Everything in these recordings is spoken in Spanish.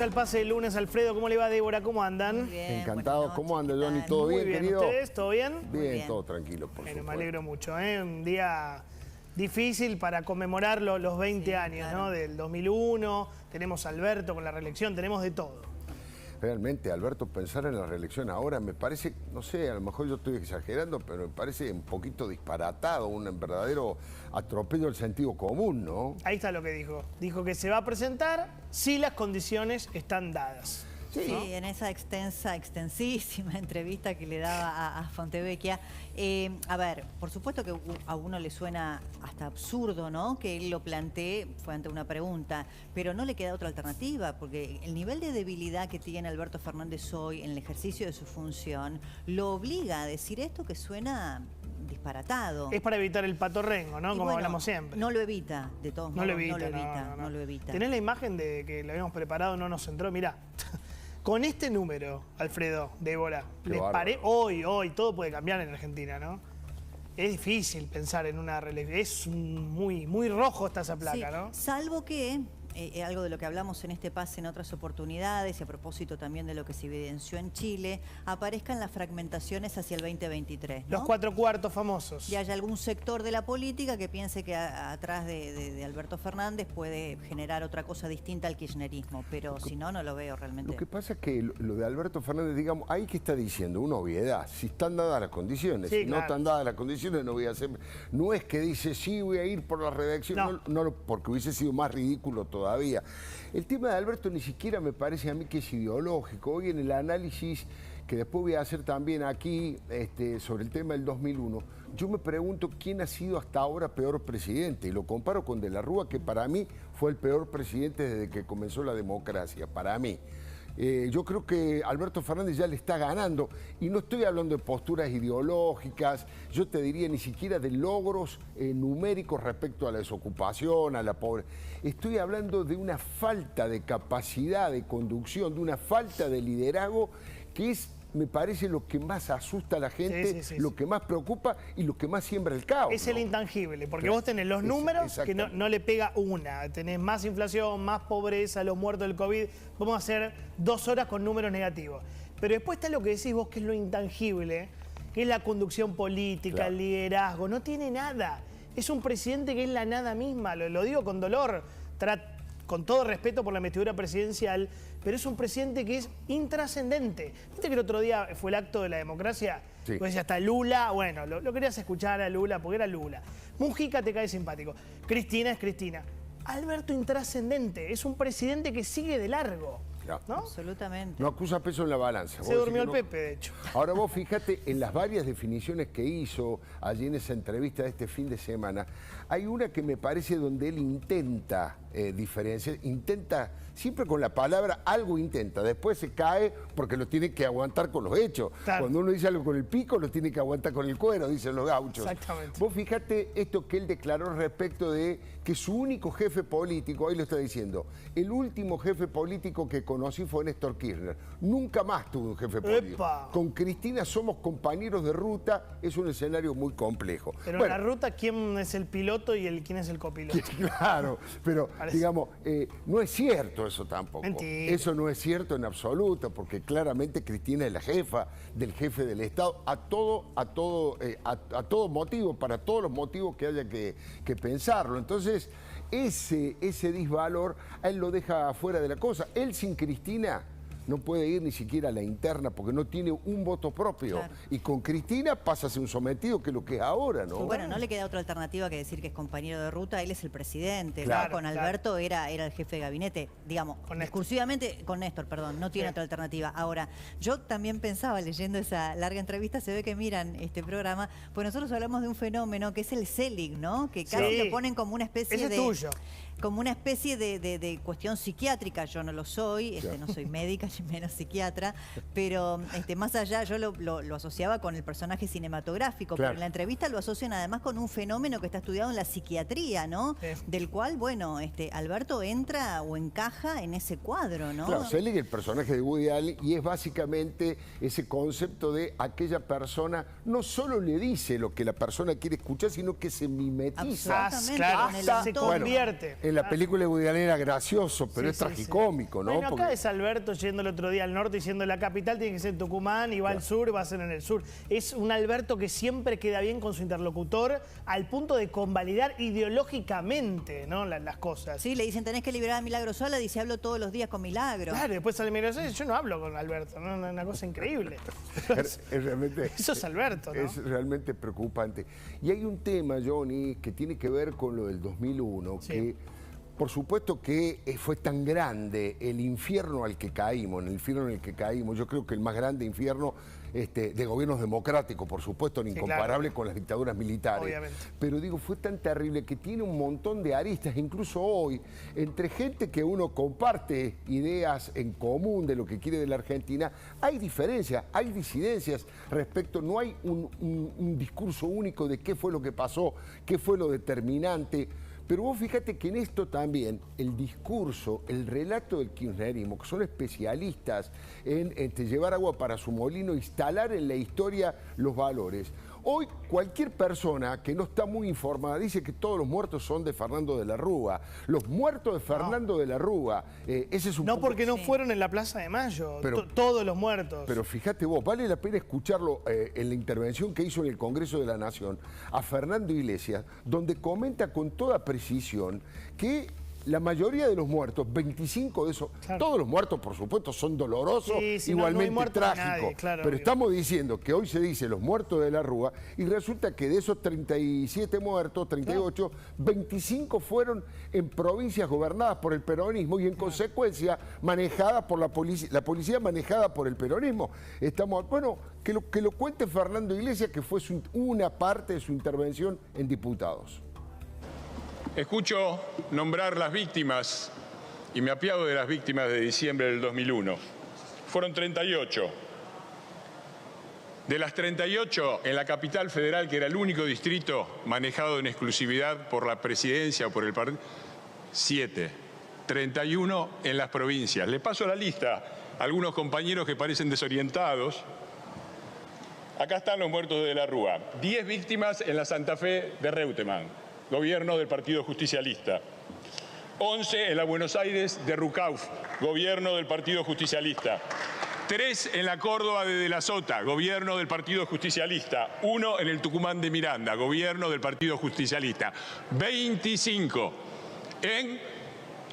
Al pase del lunes, Alfredo, ¿cómo le va, Débora? ¿Cómo andan? Muy bien, encantado. ¿Cómo anda, Johnny? ¿Todo Muy bien, bien, querido? ¿ustedes? ¿Todo bien? Bien, todo tranquilo, por Bueno, supuesto. me alegro mucho, ¿eh? Un día difícil para conmemorar los 20 años, claro, ¿no? Del 2001, tenemos a Alberto con la reelección, tenemos de todo. Realmente, Alberto, pensar en la reelección ahora me parece, no sé, a lo mejor yo estoy exagerando, pero me parece un poquito disparatado, un verdadero atropello del sentido común, ¿no? Ahí está lo que dijo. Dijo que se va a presentar si las condiciones están dadas. Sí, ¿no? en esa extensísima entrevista que le daba a Fontevecchia. A ver, por supuesto que a uno le suena hasta absurdo, ¿no? Que él lo plantee, fue ante una pregunta, pero no le queda otra alternativa, porque el nivel de debilidad que tiene Alberto Fernández hoy en el ejercicio de su función lo obliga a decir esto que suena disparatado. Es para evitar el patorrengo, ¿no? Y Como bueno, hablamos siempre. No lo evita, de todos modos, no lo evita. ¿Tenés la imagen de que lo habíamos preparado, no nos entró? Mirá. Con este número, Alfredo, Débora, les paré, hoy, todo puede cambiar en Argentina, ¿no? Es difícil pensar en una reelección, es muy rojo está esa placa, Sí, ¿no? salvo que, algo de lo que hablamos en este pase en otras oportunidades, y a propósito también de lo que se evidenció en Chile, aparezcan las fragmentaciones hacia el 2023, ¿no? Los 4/4 famosos. Y haya algún sector de la política que piense que atrás de Alberto Fernández puede generar otra cosa distinta al kirchnerismo, pero si no, no lo veo realmente. Lo que pasa es que lo de Alberto Fernández, digamos, ahí que está diciendo una obviedad. Si están dadas las condiciones, Sí, si no claro. están dadas las condiciones, no voy a hacer. No es que dice, sí, voy a ir por la redacción, no, porque hubiese sido más ridículo todavía. El tema de Alberto ni siquiera me parece a mí que es ideológico. Hoy en el análisis que después voy a hacer también aquí sobre el tema del 2001, yo me pregunto quién ha sido hasta ahora peor presidente, y lo comparo con De la Rúa, que para mí fue el peor presidente desde que comenzó la democracia, para mí. Yo creo que Alberto Fernández ya le está ganando, y no estoy hablando de posturas ideológicas, yo te diría ni siquiera de logros numéricos respecto a la desocupación, a la pobreza. Estoy hablando de una falta de capacidad de conducción, de una falta de liderazgo que es, me parece, lo que más asusta a la gente, lo que más preocupa y lo que más siembra el caos. Es el intangible, porque vos tenés los números que no le pega una. Tenés más inflación, más pobreza, los muertos del COVID. Vamos a hacer 2 horas con números negativos. Pero después está lo que decís vos, que es lo intangible, que es la conducción política, el liderazgo. No tiene nada. Es un presidente que es la nada misma. Lo digo con dolor, con todo respeto por la investidura presidencial, pero es un presidente que es intrascendente. ¿Viste que el otro día fue el acto de la democracia? Sí. Pues hasta Lula, bueno, lo querías escuchar a Lula porque era Lula. Mujica te cae simpático. Cristina es Cristina. Alberto intrascendente, es un presidente que sigue de largo, ¿no? Absolutamente. No acusa peso en la balanza. Se durmió el Pepe, de hecho. Ahora vos fíjate en las varias definiciones que hizo allí en esa entrevista de este fin de semana. Hay una que me parece donde él intenta diferenciar, intenta, siempre con la palabra algo intenta, después se cae porque lo tiene que aguantar con los hechos. Claro. Cuando uno dice algo con el pico, lo tiene que aguantar con el cuero, dicen los gauchos. Exactamente. Vos fíjate esto que él declaró respecto de que su único jefe político, ahí lo está diciendo, el último jefe político que conocí fue Néstor Kirchner. Nunca más tuve un jefe político. ¡Epa! Con Cristina somos compañeros de ruta, es un escenario muy complejo. Pero Bueno, en la ruta, ¿quién es el piloto y quién es el copiloto? claro, pero digamos, no es cierto eso tampoco. Mentira. Eso no es cierto en absoluto, porque claramente Cristina es la jefa del jefe del Estado a todo motivo, para todos los motivos que haya que pensarlo. Entonces, ese disvalor a él lo deja fuera de la cosa. Él sin Cristina no puede ir ni siquiera a la interna porque no tiene un voto propio. Claro. Y con Cristina pasa a ser un sometido, que es lo que es ahora, ¿no? Bueno, no le queda otra alternativa que decir que es compañero de ruta, él es el presidente, Claro, ¿no? Con Alberto era el jefe de gabinete, digamos, discursivamente con Néstor, perdón, no tiene otra alternativa. Ahora, yo también pensaba, leyendo esa larga entrevista, se ve que miran este programa, pues nosotros hablamos de un fenómeno que es el Selig, ¿no? Que casi lo ponen como una especie Ese de... es tuyo. Como una especie de cuestión psiquiátrica. Yo no lo soy, no soy médica ni menos psiquiatra, pero más allá yo lo asociaba con el personaje cinematográfico, pero en la entrevista lo asocian además con un fenómeno que está estudiado en la psiquiatría, ¿no? Del cual, bueno, Alberto entra o encaja en ese cuadro, ¿no? Claro, Selig es el personaje de Woody Allen y es básicamente ese concepto de aquella persona, no solo le dice lo que la persona quiere escuchar, sino que se mimetiza. Absolutamente, Claro, con el se entorno. convierte. en la película de Woody Allen era gracioso, pero es tragicómico, ¿no? Bueno, acá es Alberto yendo el otro día al norte diciendo la capital tiene que ser Tucumán y va al sur y va a ser en el sur. Es un Alberto que siempre queda bien con su interlocutor al punto de convalidar ideológicamente, ¿no? las cosas. Sí, le dicen tenés que liberar a Milagro Sola, dice hablo todos los días con Milagro. Claro, después sale Milagro Sola y yo no hablo con Alberto, ¿no? Una cosa increíble. Realmente, eso es Alberto, ¿no? Es realmente preocupante. Y hay un tema, Johnny, que tiene que ver con lo del 2001, que por supuesto que fue tan grande el infierno al que caímos, yo creo que el más grande infierno de gobiernos democráticos, por supuesto, incomparable con las dictaduras militares. Obviamente. Pero digo, fue tan terrible que tiene un montón de aristas, incluso hoy, entre gente que uno comparte ideas en común de lo que quiere de la Argentina, hay diferencias, hay disidencias respecto, no hay un discurso único de qué fue lo que pasó, qué fue lo determinante. Pero vos fíjate que en esto también el discurso, el relato del kirchnerismo, que son especialistas en llevar agua para su molino, instalar en la historia los valores. Hoy cualquier persona que no está muy informada dice que todos los muertos son de Fernando de la Rúa. Los muertos de Fernando de la Rúa, ese es un No, punto... porque no fueron en la Plaza de Mayo, todos los muertos. Pero fíjate vos, vale la pena escucharlo en la intervención que hizo en el Congreso de la Nación a Fernando Iglesias, donde comenta con toda precisión que la mayoría de los muertos, 25 de esos, todos los muertos por supuesto son dolorosos, igualmente trágicos, pero estamos diciendo que hoy se dice los muertos de la Rúa y resulta que de esos 37 muertos, 38, 25 fueron en provincias gobernadas por el peronismo y en consecuencia manejadas por la policía manejada por el peronismo. Bueno, que lo cuente Fernando Iglesias, que fue una parte de su intervención en Diputados. Escucho nombrar las víctimas y me apiado de las víctimas de diciembre del 2001. Fueron 38. De las 38, en la capital federal, que era el único distrito manejado en exclusividad por la presidencia o por el partido, 7. 31 en las provincias. Le paso la lista a algunos compañeros que parecen desorientados. Acá están los muertos de la Rúa. 10 víctimas en la Santa Fe de Reutemann, gobierno del Partido Justicialista. 11 en la Buenos Aires de Rucauf, gobierno del Partido Justicialista. 3 en la Córdoba de la Sota, gobierno del Partido Justicialista. 1 en el Tucumán de Miranda, gobierno del Partido Justicialista. 25 en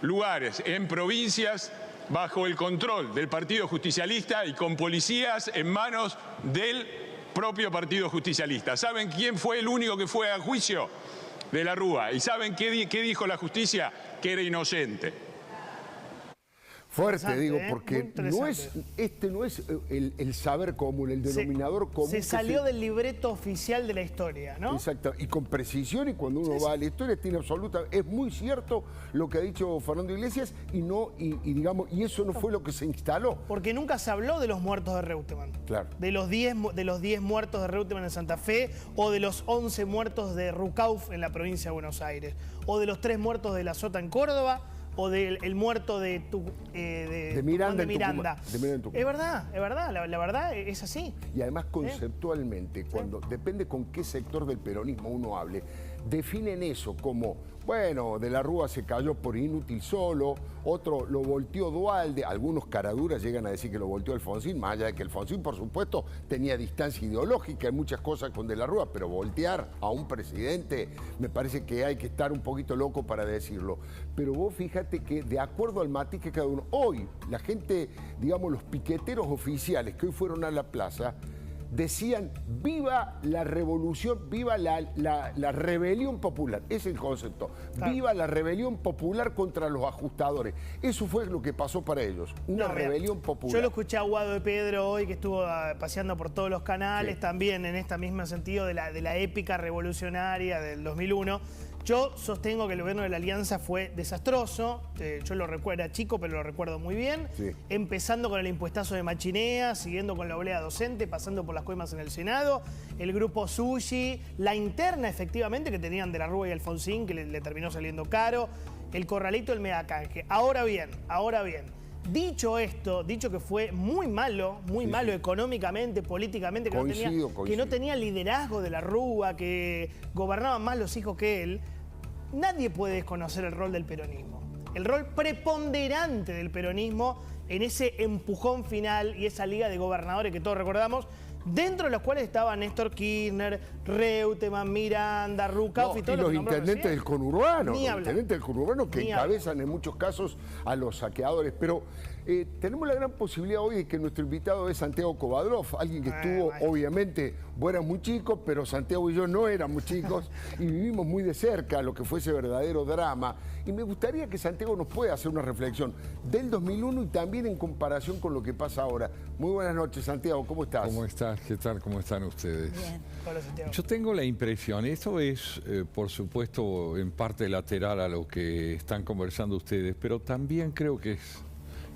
lugares, en provincias, bajo el control del Partido Justicialista y con policías en manos del propio Partido Justicialista. ¿Saben quién fue el único que fue a juicio? De la Rúa. ¿Y saben qué dijo la justicia? Que era inocente. Fuerte, digo, porque no es el saber común, el denominador común. Se salió del libreto oficial de la historia, ¿no? Exacto, y con precisión, y cuando uno va a la historia tiene absoluta... Es muy cierto lo que ha dicho Fernando Iglesias y eso no fue lo que se instaló. Porque nunca se habló de los muertos de Reutemann. Claro. De los 10 muertos de Reutemann en Santa Fe, o de los 11 muertos de Rucauf en la provincia de Buenos Aires, o de los 3 muertos de la Sota en Córdoba, o del muerto de Miranda. Es verdad, la verdad es así. Y además conceptualmente, depende con qué sector del peronismo uno hable, definen eso como, bueno, de la Rúa se cayó por inútil solo, otro lo volteó Duhalde, algunos caraduras llegan a decir que lo volteó Alfonsín, más allá de que Alfonsín, por supuesto, tenía distancia ideológica en muchas cosas con de la Rúa, pero voltear a un presidente me parece que hay que estar un poquito loco para decirlo. Pero vos fíjate que de acuerdo al matiz que cada uno, hoy la gente, digamos, los piqueteros oficiales que hoy fueron a la plaza, decían, viva la revolución, viva la rebelión popular. Es el concepto. Claro. Viva la rebelión popular contra los ajustadores. Eso fue lo que pasó para ellos. Una rebelión popular. Yo lo escuché a Guado de Pedro hoy, que estuvo paseando por todos los canales, también en este mismo sentido de la épica revolucionaria del 2001. Yo sostengo que el gobierno de la Alianza fue desastroso. Yo lo recuerdo, era chico, pero lo recuerdo muy bien. Sí. Empezando con el impuestazo de Machinea, siguiendo con la oblea docente, pasando por las coimas en el Senado, el grupo Sushi, la interna, efectivamente, que tenían de la Rúa y Alfonsín, que le terminó saliendo caro, el corralito del Megacanje. Ahora bien, dicho esto, dicho que fue muy malo económicamente, políticamente, que no tenía liderazgo de la Rúa, que gobernaban más los hijos que él, nadie puede desconocer el rol del peronismo. El rol preponderante del peronismo en ese empujón final y esa liga de gobernadores que todos recordamos, dentro de los cuales estaban Néstor Kirchner, Reutemann, Miranda, Rucauf y todos los intendentes del conurbano, los intendentes del conurbano que encabezan en muchos casos a los saqueadores. Pero tenemos la gran posibilidad hoy de que nuestro invitado es Santiago Kovadrov, alguien que estuvo, obviamente, vos eras muy chico, pero Santiago y yo no éramos chicos y vivimos muy de cerca lo que fue ese verdadero drama. Y me gustaría que Santiago nos pueda hacer una reflexión del 2001 y también en comparación con lo que pasa ahora. Muy buenas noches, Santiago, ¿cómo estás? ¿Cómo estás? ¿Qué tal? ¿Cómo están ustedes? Bien. Hola, Santiago. Yo tengo la impresión, esto es, por supuesto, en parte lateral a lo que están conversando ustedes, pero también creo que es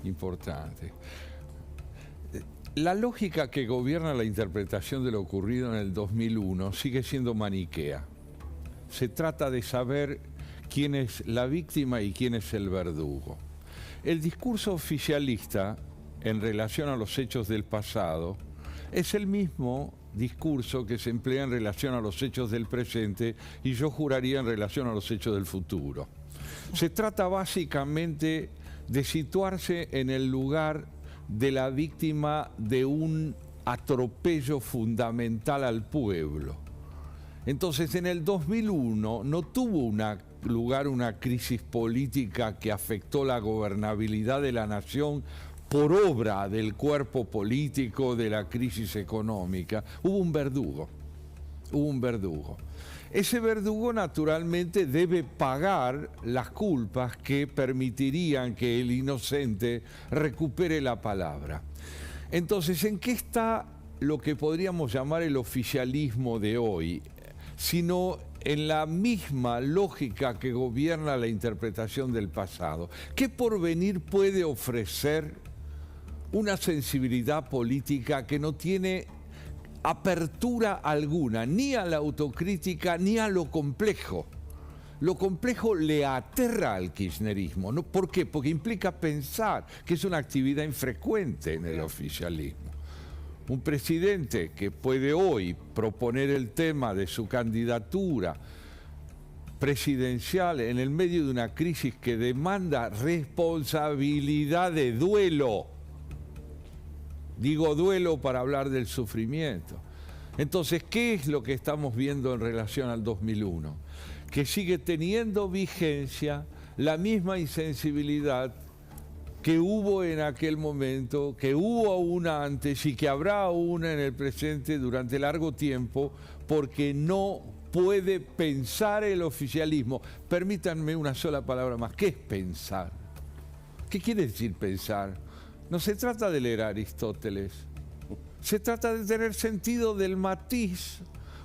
importante. La lógica que gobierna la interpretación de lo ocurrido en el 2001 sigue siendo maniquea. Se trata de saber quién es la víctima y quién es el verdugo. El discurso oficialista en relación a los hechos del pasado es el mismo discurso que se emplea en relación a los hechos del presente y yo juraría en relación a los hechos del futuro. Se trata básicamente de situarse en el lugar de la víctima de un atropello fundamental al pueblo. Entonces, en el 2001 no tuvo lugar una crisis política que afectó la gobernabilidad de la nación por obra del cuerpo político, de la crisis económica. Hubo un verdugo. Ese verdugo naturalmente debe pagar las culpas que permitirían que el inocente recupere la palabra. Entonces, ¿en qué está lo que podríamos llamar el oficialismo de hoy? Sino en la misma lógica que gobierna la interpretación del pasado. ¿Qué porvenir puede ofrecer una sensibilidad política que no tiene apertura alguna, ni a la autocrítica, ni a lo complejo? Lo complejo le aterra al kirchnerismo, ¿no? ¿Por qué? Porque implica pensar, que es una actividad infrecuente en el oficialismo. Un presidente que puede hoy proponer el tema de su candidatura presidencial en el medio de una crisis que demanda responsabilidad de duelo. Digo duelo para hablar del sufrimiento. Entonces, ¿qué es lo que estamos viendo en relación al 2001? Que sigue teniendo vigencia la misma insensibilidad que hubo en aquel momento, que hubo una antes y que habrá una en el presente durante largo tiempo, porque no puede pensar el oficialismo. Permítanme una sola palabra más. ¿Qué es pensar? ¿Qué quiere decir pensar? No se trata de leer a Aristóteles, se trata de tener sentido del matiz.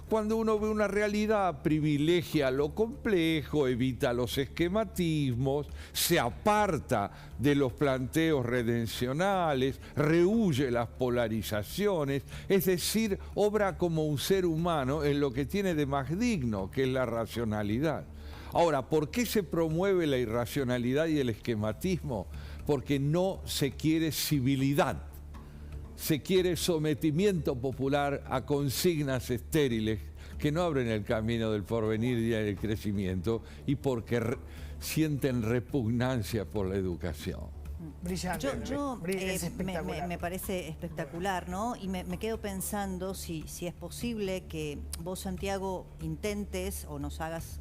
Cuando uno ve una realidad, privilegia lo complejo, evita los esquematismos, se aparta de los planteos redencionales, rehúye las polarizaciones, es decir, obra como un ser humano en lo que tiene de más digno, que es la racionalidad. Ahora, ¿por qué se promueve la irracionalidad y el esquematismo? Porque no se quiere civilidad. Se quiere sometimiento popular a consignas estériles que no abren el camino del porvenir y del crecimiento, y porque sienten repugnancia por la educación. Brillante. Es espectacular. Me parece espectacular, ¿no? Y me quedo pensando si es posible que vos, Santiago, intentes o nos hagas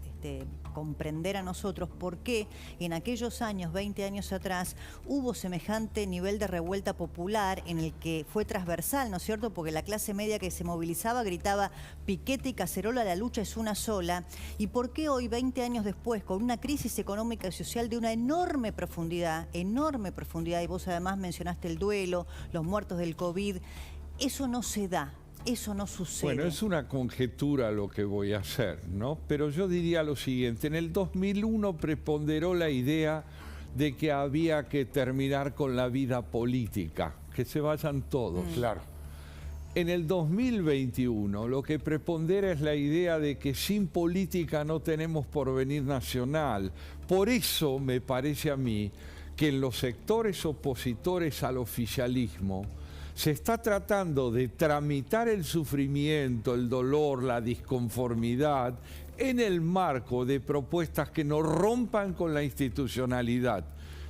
comprender a nosotros por qué en aquellos años, 20 años atrás, hubo semejante nivel de revuelta popular en el que fue transversal, ¿no es cierto? Porque la clase media que se movilizaba gritaba piquete y cacerola, la lucha es una sola. Y por qué hoy, 20 años después, con una crisis económica y social de una enorme profundidad, y vos además mencionaste el duelo, los muertos del COVID, eso no se da. Eso no sucede. Bueno, es una conjetura lo que voy a hacer, ¿no? Pero yo diría lo siguiente. En el 2001 preponderó la idea de que había que terminar con la vida política, que se vayan todos. Claro. En el 2021 lo que prepondera es la idea de que sin política no tenemos porvenir nacional. Por eso me parece a mí que en los sectores opositores al oficialismo se está tratando de tramitar el sufrimiento, el dolor, la disconformidad en el marco de propuestas que no rompan con la institucionalidad,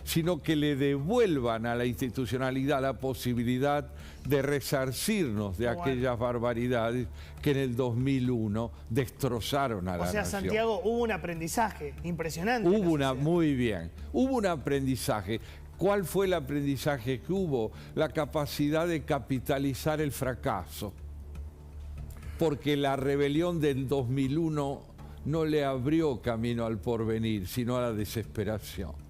sino que le devuelvan a la institucionalidad la posibilidad de resarcirnos de aquellas barbaridades que en el 2001 destrozaron a la nación. Santiago, hubo un aprendizaje impresionante. Muy bien, hubo un aprendizaje. ¿Cuál fue el aprendizaje que hubo? La capacidad de capitalizar el fracaso. Porque la rebelión del 2001 no le abrió camino al porvenir, sino a la desesperación.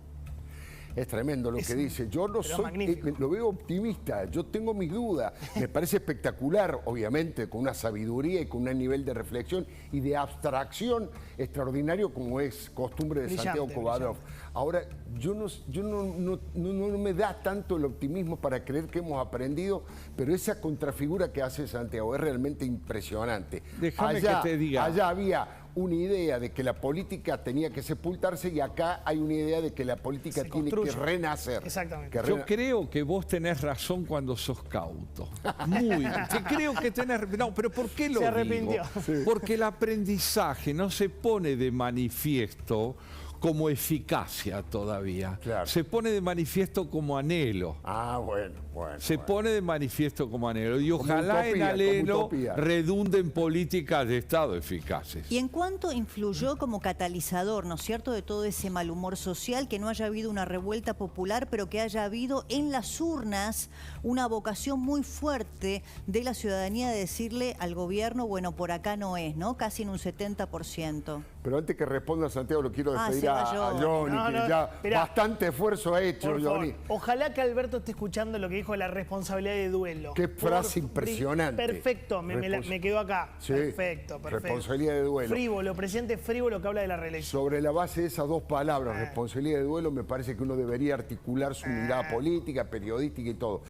Es tremendo lo que dice. Yo no soy, lo veo optimista, yo tengo mis dudas. Me parece espectacular, obviamente, con una sabiduría y con un nivel de reflexión y de abstracción extraordinario, como es costumbre de Santiago Kovadov. Ahora, yo no me da tanto el optimismo para creer que hemos aprendido, pero esa contrafigura que hace Santiago es realmente impresionante. Déjame que te diga. Allá había una idea de que la política tenía que sepultarse y acá hay una idea de que la política tiene que renacer. Exactamente. Yo creo que vos tenés razón cuando sos cauto. Creo que tenés... No, pero ¿por qué lo digo? Se arrepintió. Porque el aprendizaje no se pone de manifiesto como eficacia todavía. Claro. Se pone de manifiesto como anhelo. Bueno. Se pone de manifiesto como anhelo. Y ojalá en anhelo redunde en políticas de Estado eficaces. ¿Y en cuánto influyó como catalizador, ¿no es cierto?, de todo ese mal humor social, que no haya habido una revuelta popular, pero que haya habido en las urnas una vocación muy fuerte de la ciudadanía de decirle al gobierno, bueno, por acá no es, ¿no? Casi en un 70%. Pero antes que responda Santiago, lo quiero despedir a Johnny, que ya bastante esfuerzo ha hecho, Johnny. Ojalá que Alberto esté escuchando lo que dijo la responsabilidad de duelo. Qué frase impresionante. Perfecto, me quedó acá. Sí. Perfecto. Responsabilidad de duelo. Frívolo, presidente frívolo que habla de la reelección. Sobre la base de esas dos palabras, responsabilidad de duelo, me parece que uno debería articular su mirada política, periodística y todo.